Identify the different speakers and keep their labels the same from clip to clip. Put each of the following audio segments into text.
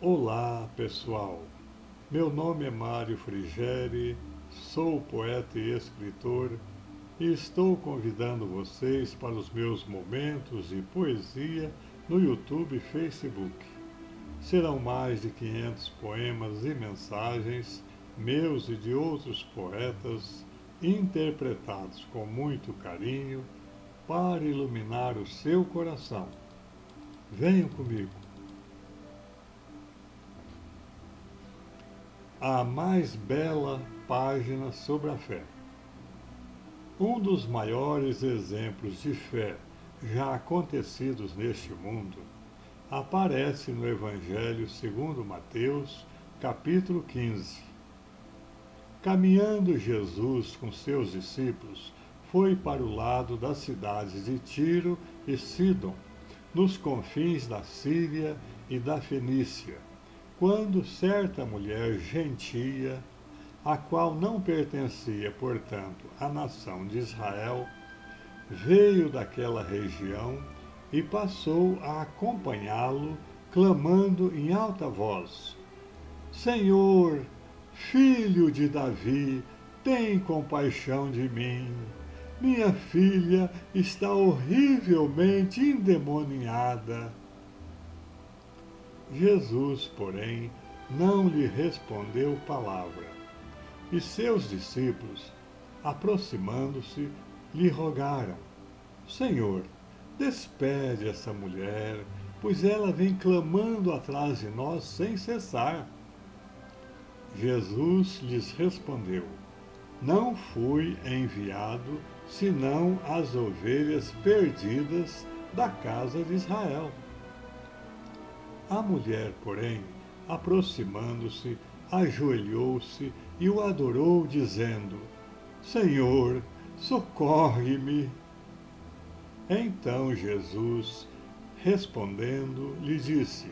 Speaker 1: Olá, pessoal. Meu nome é Mário Frigeri, sou poeta e escritor e estou convidando vocês para os meus momentos de poesia no YouTube e Facebook. Serão mais de 500 poemas e mensagens, meus e de outros poetas, interpretados com muito carinho para iluminar o seu coração. Venham comigo. A mais bela página sobre a fé. Um dos maiores exemplos de fé já acontecidos neste mundo aparece no Evangelho segundo Mateus, capítulo 15. Caminhando Jesus com seus discípulos, foi para o lado das cidades de Tiro e Sidom, nos confins da Síria e da Fenícia, quando certa mulher gentia, a qual não pertencia, portanto, à nação de Israel, veio daquela região e passou a acompanhá-lo, clamando em alta voz: Senhor, filho de Davi, tem compaixão de mim. Minha filha está horrivelmente endemoniada. Jesus, porém, não lhe respondeu palavra. E seus discípulos, aproximando-se, lhe rogaram: Senhor, despede essa mulher, pois ela vem clamando atrás de nós sem cessar. Jesus lhes respondeu: Não fui enviado senão as ovelhas perdidas da casa de Israel. A mulher, porém, aproximando-se, ajoelhou-se e o adorou, dizendo: Senhor, socorre-me. Então Jesus, respondendo, lhe disse: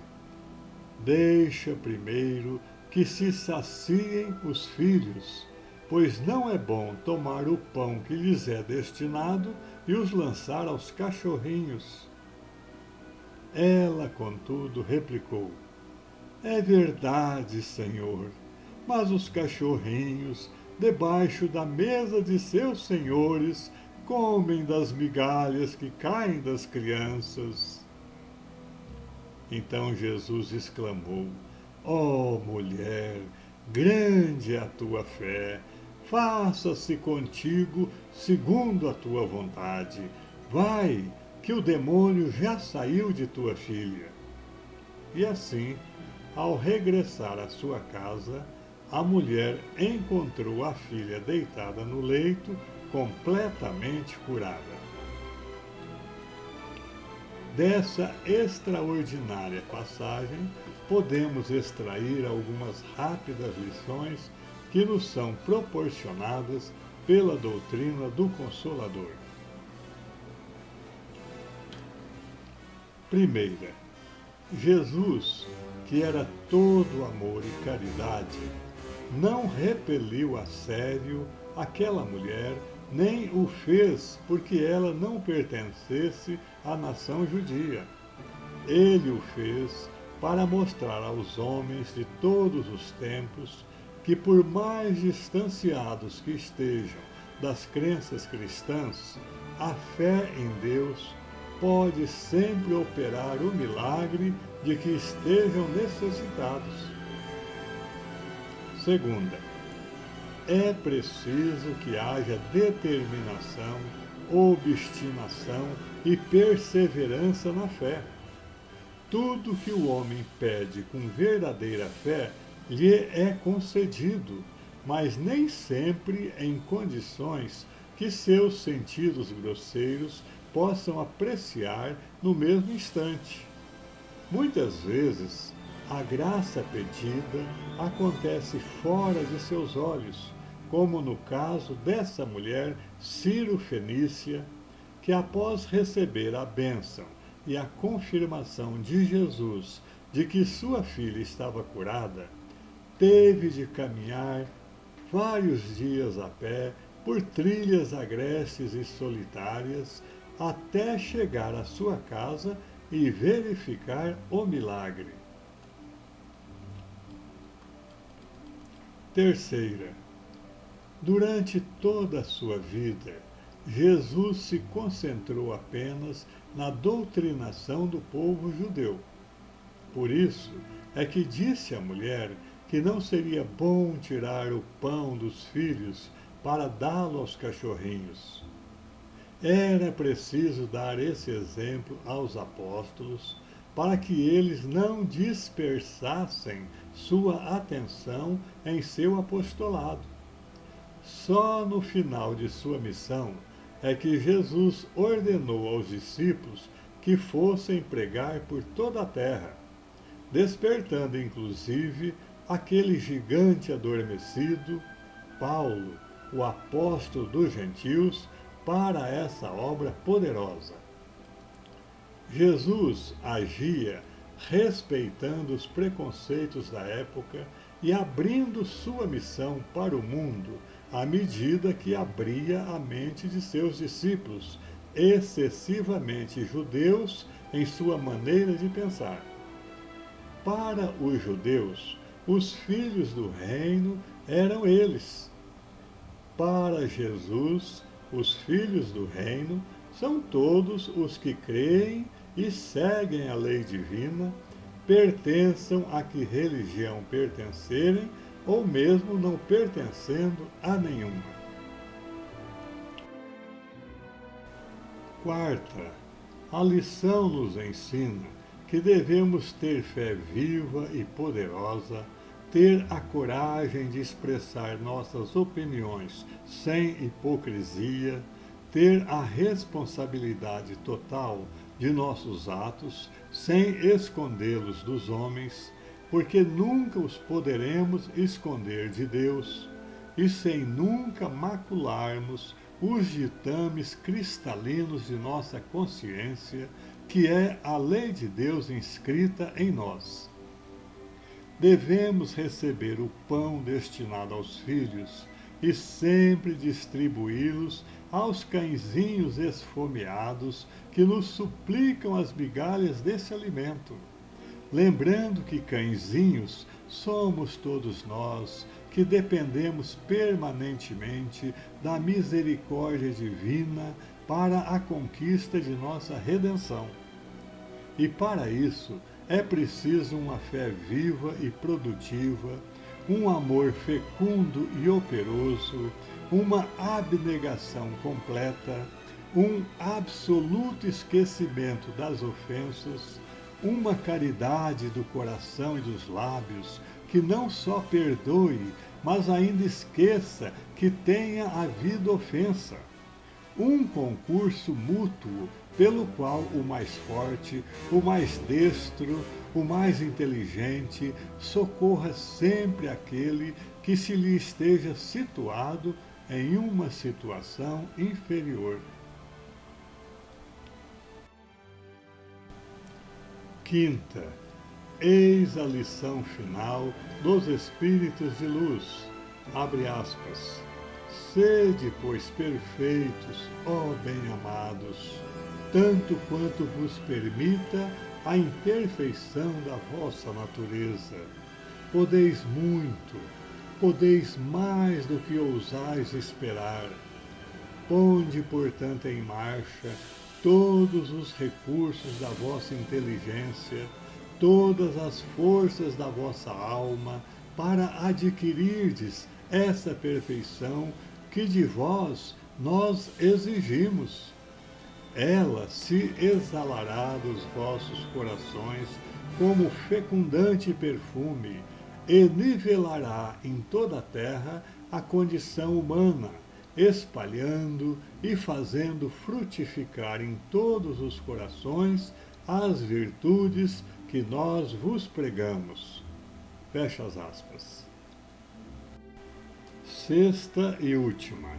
Speaker 1: Deixa primeiro que se saciem os filhos, pois não é bom tomar o pão que lhes é destinado e os lançar aos cachorrinhos. Ela, contudo, replicou: É verdade, Senhor, mas os cachorrinhos, debaixo da mesa de seus senhores, comem das migalhas que caem das crianças. Então Jesus exclamou: Ó mulher, grande é a tua fé, faça-se contigo segundo a tua vontade. Vai, que o demônio já saiu de tua filha. E assim, ao regressar à sua casa, a mulher encontrou a filha deitada no leito, completamente curada. Dessa extraordinária passagem, podemos extrair algumas rápidas lições que nos são proporcionadas pela doutrina do Consolador. Primeira, Jesus, que era todo amor e caridade, não repeliu a sério aquela mulher, nem o fez porque ela não pertencesse à nação judia. Ele o fez para mostrar aos homens de todos os tempos que, por mais distanciados que estejam das crenças cristãs, a fé em Deus pode sempre operar o milagre de que estejam necessitados. Segunda, é preciso que haja determinação, obstinação e perseverança na fé. Tudo que o homem pede com verdadeira fé lhe é concedido, mas nem sempre em condições que seus sentidos grosseiros possam apreciar no mesmo instante. Muitas vezes, a graça pedida acontece fora de seus olhos, como no caso dessa mulher Ciro-fenícia, que após receber a bênção e a confirmação de Jesus de que sua filha estava curada, teve de caminhar vários dias a pé por trilhas agrestes e solitárias até chegar à sua casa e verificar o milagre. Terceira, durante toda a sua vida, Jesus se concentrou apenas na doutrinação do povo judeu. Por isso é que disse à mulher que não seria bom tirar o pão dos filhos para dá-lo aos cachorrinhos. Era preciso dar esse exemplo aos apóstolos para que eles não dispersassem sua atenção em seu apostolado. Só no final de sua missão é que Jesus ordenou aos discípulos que fossem pregar por toda a terra, despertando inclusive aquele gigante adormecido, Paulo, o apóstolo dos gentios, para essa obra poderosa. Jesus agia respeitando os preconceitos da época e abrindo sua missão para o mundo à medida que abria a mente de seus discípulos, excessivamente judeus em sua maneira de pensar. Para os judeus, os filhos do reino eram eles. Para Jesus, os filhos do reino são todos os que creem e seguem a lei divina, pertençam a que religião pertencerem ou mesmo não pertencendo a nenhuma. Quarta, a lição nos ensina que devemos ter fé viva e poderosa, ter a coragem de expressar nossas opiniões sem hipocrisia, ter a responsabilidade total de nossos atos, sem escondê-los dos homens, porque nunca os poderemos esconder de Deus, e sem nunca macularmos os ditames cristalinos de nossa consciência, que é a lei de Deus inscrita em nós. Devemos receber o pão destinado aos filhos e sempre distribuí-los aos cãezinhos esfomeados que nos suplicam as migalhas desse alimento. Lembrando que cãezinhos somos todos nós, que dependemos permanentemente da misericórdia divina para a conquista de nossa redenção. E para isso é preciso uma fé viva e produtiva, um amor fecundo e operoso, uma abnegação completa, um absoluto esquecimento das ofensas, uma caridade do coração e dos lábios que não só perdoe, mas ainda esqueça que tenha havido ofensa. Um concurso mútuo pelo qual o mais forte, o mais destro, o mais inteligente socorra sempre aquele que se lhe esteja situado em uma situação inferior. Quinta, eis a lição final dos Espíritos de Luz. Abre aspas. Sede, pois, perfeitos, ó bem-amados, tanto quanto vos permita a imperfeição da vossa natureza. Podeis muito, podeis mais do que ousais esperar. Ponde, portanto, em marcha todos os recursos da vossa inteligência, todas as forças da vossa alma, para adquirirdes essa perfeição que de vós nós exigimos. Ela se exalará dos vossos corações como fecundante perfume e nivelará em toda a terra a condição humana, espalhando e fazendo frutificar em todos os corações as virtudes que nós vos pregamos. Fecha as aspas. Sexta e última.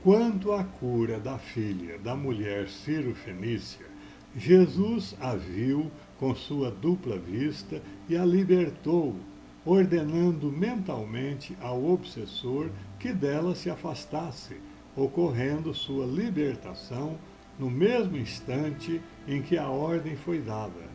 Speaker 1: Quanto à cura da filha da mulher Ciro-fenícia, Jesus a viu com sua dupla vista e a libertou, ordenando mentalmente ao obsessor que dela se afastasse, ocorrendo sua libertação no mesmo instante em que a ordem foi dada.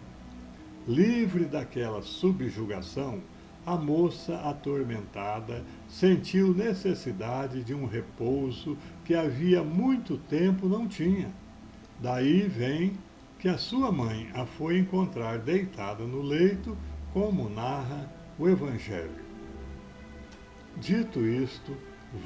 Speaker 1: Livre daquela subjugação, a moça atormentada sentiu necessidade de um repouso que havia muito tempo não tinha. Daí vem que a sua mãe a foi encontrar deitada no leito, como narra o Evangelho. Dito isto,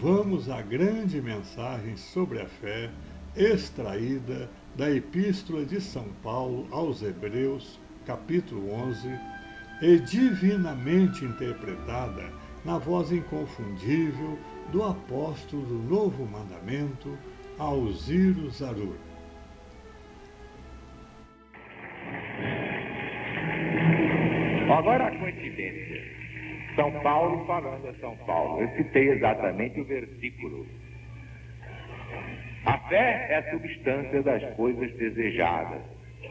Speaker 1: vamos à grande mensagem sobre a fé, extraída da Epístola de São Paulo aos Hebreus, capítulo 11, e divinamente interpretada na voz inconfundível do apóstolo do Novo Mandamento, Alziro Zarur.
Speaker 2: Agora a coincidência. São Paulo falando a São Paulo. Eu citei exatamente o versículo. A fé é a substância das coisas desejadas.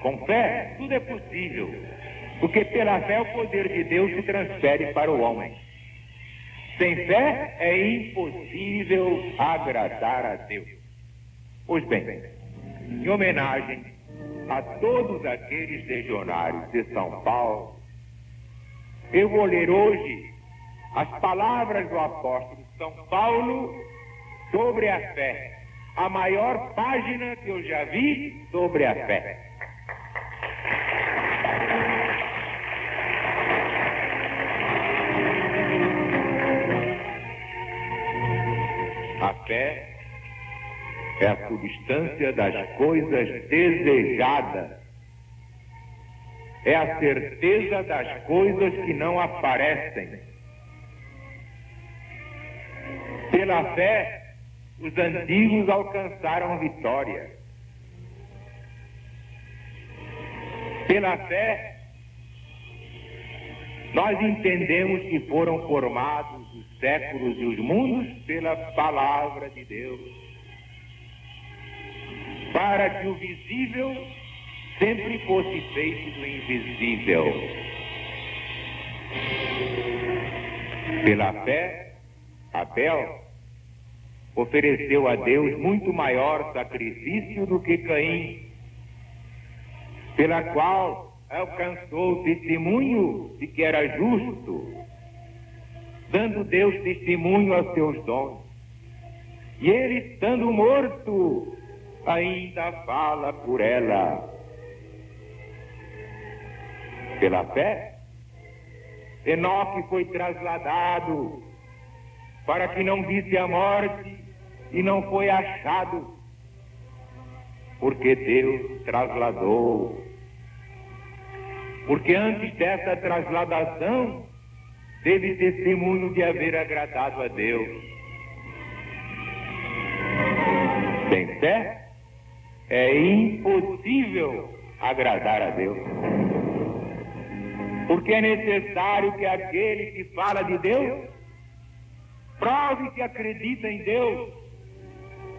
Speaker 2: Com fé, tudo é possível, porque pela fé o poder de Deus se transfere para o homem. Sem fé é impossível agradar a Deus. Pois bem, em homenagem a todos aqueles legionários de São Paulo, eu vou ler hoje as palavras do apóstolo São Paulo sobre a fé, a maior página que eu já vi sobre a fé. A fé é a substância das coisas desejadas. É a certeza das coisas que não aparecem. Pela fé, os antigos alcançaram vitória. Pela fé, nós entendemos que foram formados os séculos e os mundos pela palavra de Deus, para que o visível sempre fosse feito do invisível. Pela fé, Abel ofereceu a Deus muito maior sacrifício do que Caim, pela qual alcançou o testemunho de que era justo, dando Deus testemunho aos seus dons. E ele, estando morto, ainda fala por ela. Pela fé, Enoque foi trasladado para que não visse a morte e não foi achado, porque Deus trasladou. Porque antes dessa trasladação, teve testemunho de haver agradado a Deus. Sem fé, é impossível agradar a Deus. Porque é necessário que aquele que fala de Deus prove que acredita em Deus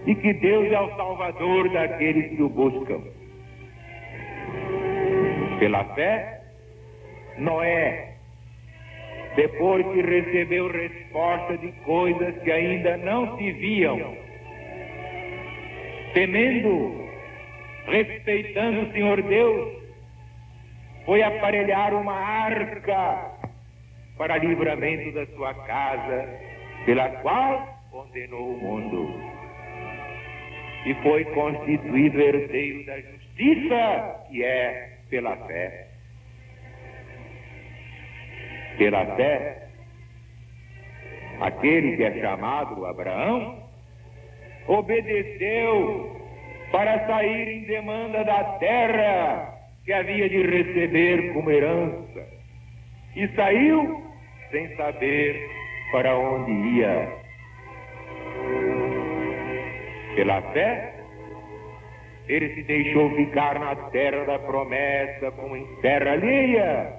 Speaker 2: e que Deus é o Salvador daqueles que o buscam. Pela fé, Noé, depois que recebeu resposta de coisas que ainda não se viam, temendo, respeitando o Senhor Deus, foi aparelhar uma arca para livramento da sua casa, pela qual condenou o mundo. E foi constituído herdeiro da justiça, que é pela fé. Pela fé, aquele que é chamado Abraão, obedeceu para sair em demanda da terra que havia de receber como herança, e saiu sem saber para onde ia. Pela fé, ele se deixou ficar na terra da promessa como em terra alheia,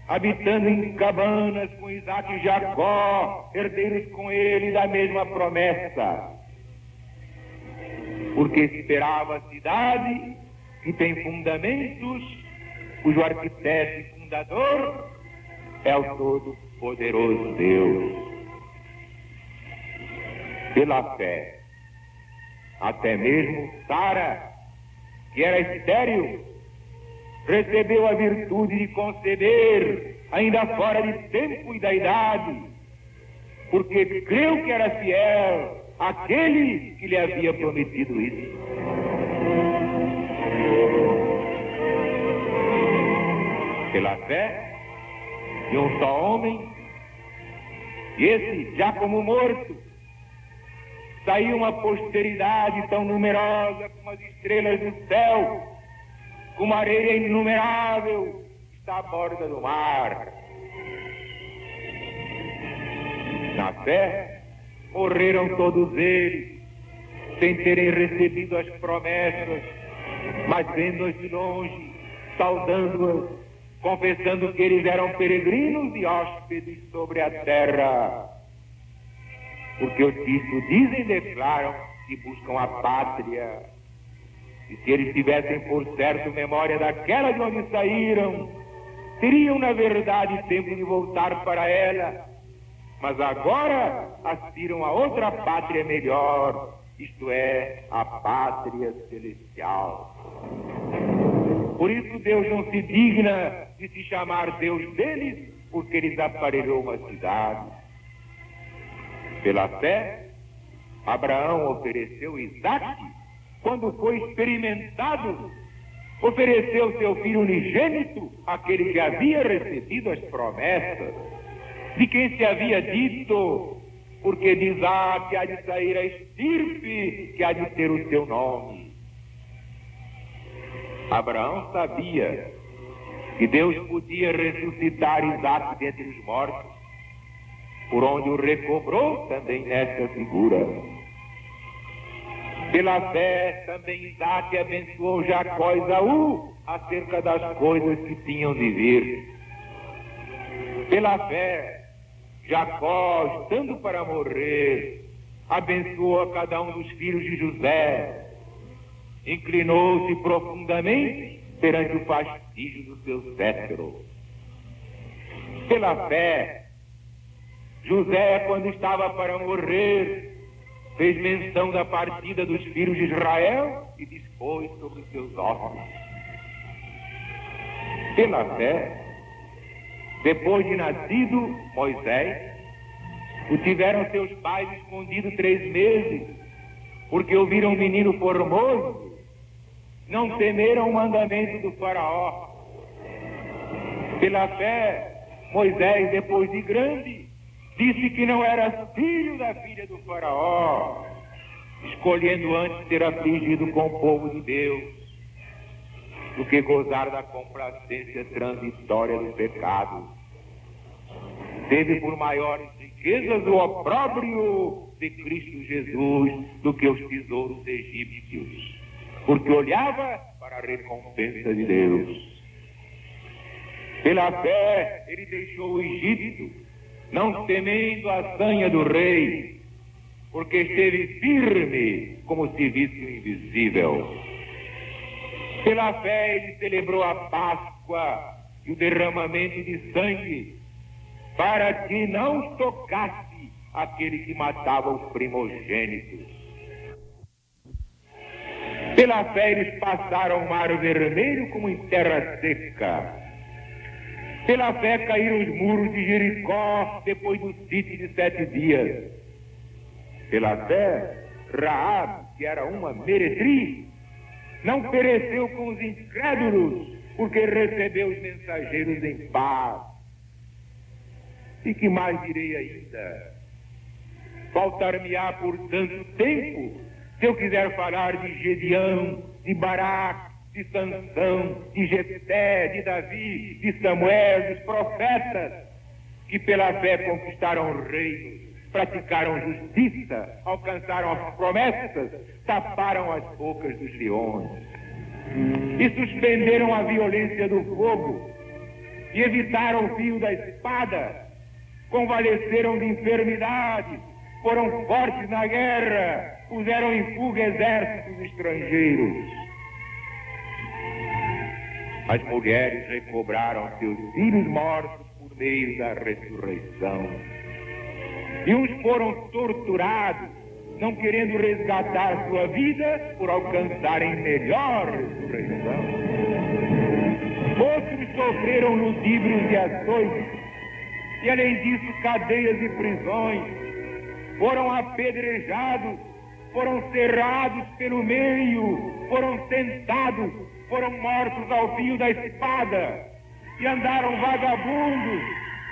Speaker 2: habitando em cabanas com Isaque e Jacó, herdeiros com ele da mesma promessa, porque esperava a cidade que tem fundamentos, cujo arquiteto e fundador é o Todo-Poderoso Deus. Pela fé, até mesmo Sara, que era estéril, recebeu a virtude de conceber, ainda fora de tempo e da idade, porque creu que era fiel àquele que lhe havia prometido isso. Pela fé de um só homem, e esse já como morto, saiu uma posteridade tão numerosa como as estrelas do céu, como a areia inumerável está à borda do mar. Na fé, morreram todos eles, sem terem recebido as promessas, mas vendo-as de longe, saudando-as, confessando que eles eram peregrinos e hóspedes sobre a terra. Porque os que isso dizem e declaram que buscam a pátria. E se eles tivessem por certo memória daquela de onde saíram, teriam na verdade tempo de voltar para ela. Mas agora aspiram a outra pátria melhor, isto é, a pátria celestial. Por isso Deus não se digna de se chamar Deus deles, porque lhes aparelhou uma cidade. Pela fé, Abraão ofereceu Isaque quando foi experimentado. Ofereceu seu filho unigênito, aquele que havia recebido as promessas, de quem se havia dito, porque de Isaque há de sair a estirpe que há de ter o seu nome. Abraão sabia que Deus podia ressuscitar Isaque dentre os mortos, por onde o recobrou também nesta figura. Pela fé, também Isaque abençoou Jacó e Esaú acerca das coisas que tinham de vir. Pela fé, Jacó, estando para morrer, abençoou a cada um dos filhos de José, inclinou-se profundamente perante o fastígio do seu cetro. Pela fé, José, quando estava para morrer, fez menção da partida dos filhos de Israel e dispôs sobre seus ossos. Pela fé, depois de nascido Moisés, o tiveram seus pais escondido 3 meses, porque o viram um menino formoso, não temeram o mandamento do faraó. Pela fé, Moisés, depois de grande, disse que não era filho da filha do faraó, escolhendo antes ser afligido com o povo de Deus, do que gozar da complacência transitória do pecado. Teve por maiores riquezas o opróbrio de Cristo Jesus do que os tesouros egípcios, porque olhava para a recompensa de Deus. Pela fé, ele deixou o Egito, não temendo a sanha do rei, porque esteve firme como se visse o invisível. Pela fé ele celebrou a Páscoa e o derramamento de sangue, para que não tocasse aquele que matava os primogênitos. Pela fé eles passaram o mar vermelho como em terra seca. Pela fé caíram os muros de Jericó depois do sítio de 7 dias. Pela fé, Raabe, que era uma meretriz, não pereceu com os incrédulos, porque recebeu os mensageiros em paz. E que mais direi ainda? Faltar-me-á por tanto tempo, se eu quiser falar de Gedeão, de Baraque, de Sansão, de Jefté, de Davi, de Samuel, dos profetas, que pela fé conquistaram reinos, praticaram justiça, alcançaram as promessas, taparam as bocas dos leões, e suspenderam a violência do fogo, e evitaram o fio da espada, convalesceram de enfermidade, foram fortes na guerra, puseram em fuga exércitos estrangeiros. As mulheres recobraram seus filhos mortos por meio da ressurreição. E uns foram torturados, não querendo resgatar sua vida por alcançarem melhor ressurreição. sofreram ludíbrios e açoites, e além disso cadeias e prisões, foram apedrejados, foram cerrados pelo meio, foram tentados, foram mortos ao fio da espada, e andaram vagabundos,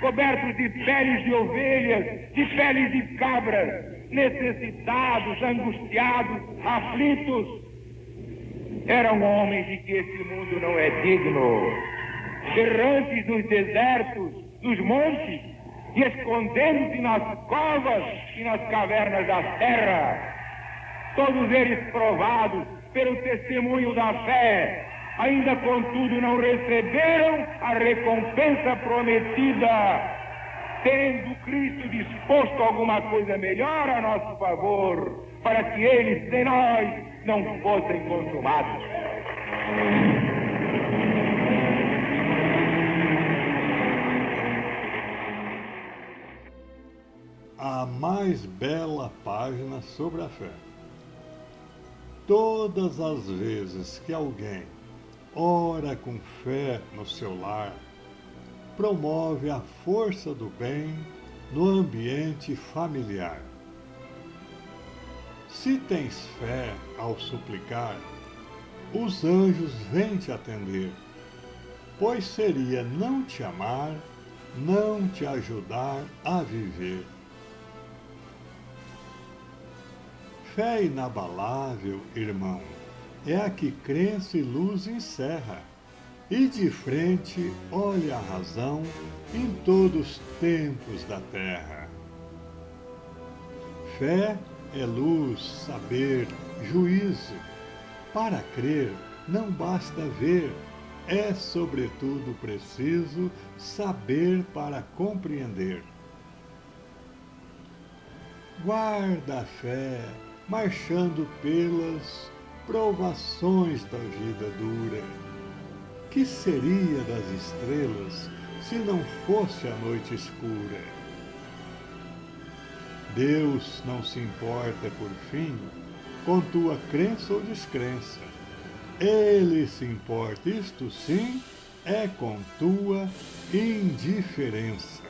Speaker 2: cobertos de peles de ovelhas, de peles de cabras, necessitados, angustiados, aflitos. Eram homens de que esse mundo não é digno, errantes nos desertos, nos montes, e escondendo-se nas covas e nas cavernas da terra. Todos eles provados pelo testemunho da fé, ainda contudo não receberam a recompensa prometida, tendo Cristo disposto alguma coisa melhor a nosso favor, para que eles, sem nós, não fossem consumados.
Speaker 1: A mais bela página sobre a fé. Todas as vezes que alguém ora com fé no seu lar, promove a força do bem no ambiente familiar. Se tens fé ao suplicar, os anjos vêm te atender, pois seria não te amar, não te ajudar a viver. Fé inabalável, irmão, é a que crença e luz encerra, e de frente olha a razão em todos os tempos da terra. Fé é luz, saber, juízo. Para crer não basta ver, é sobretudo preciso saber para compreender. Guarda a fé, marchando pelas provações da vida dura. Que seria das estrelas se não fosse a noite escura? Deus não se importa, por fim, com tua crença ou descrença. Ele se importa, isto sim, é com tua indiferença.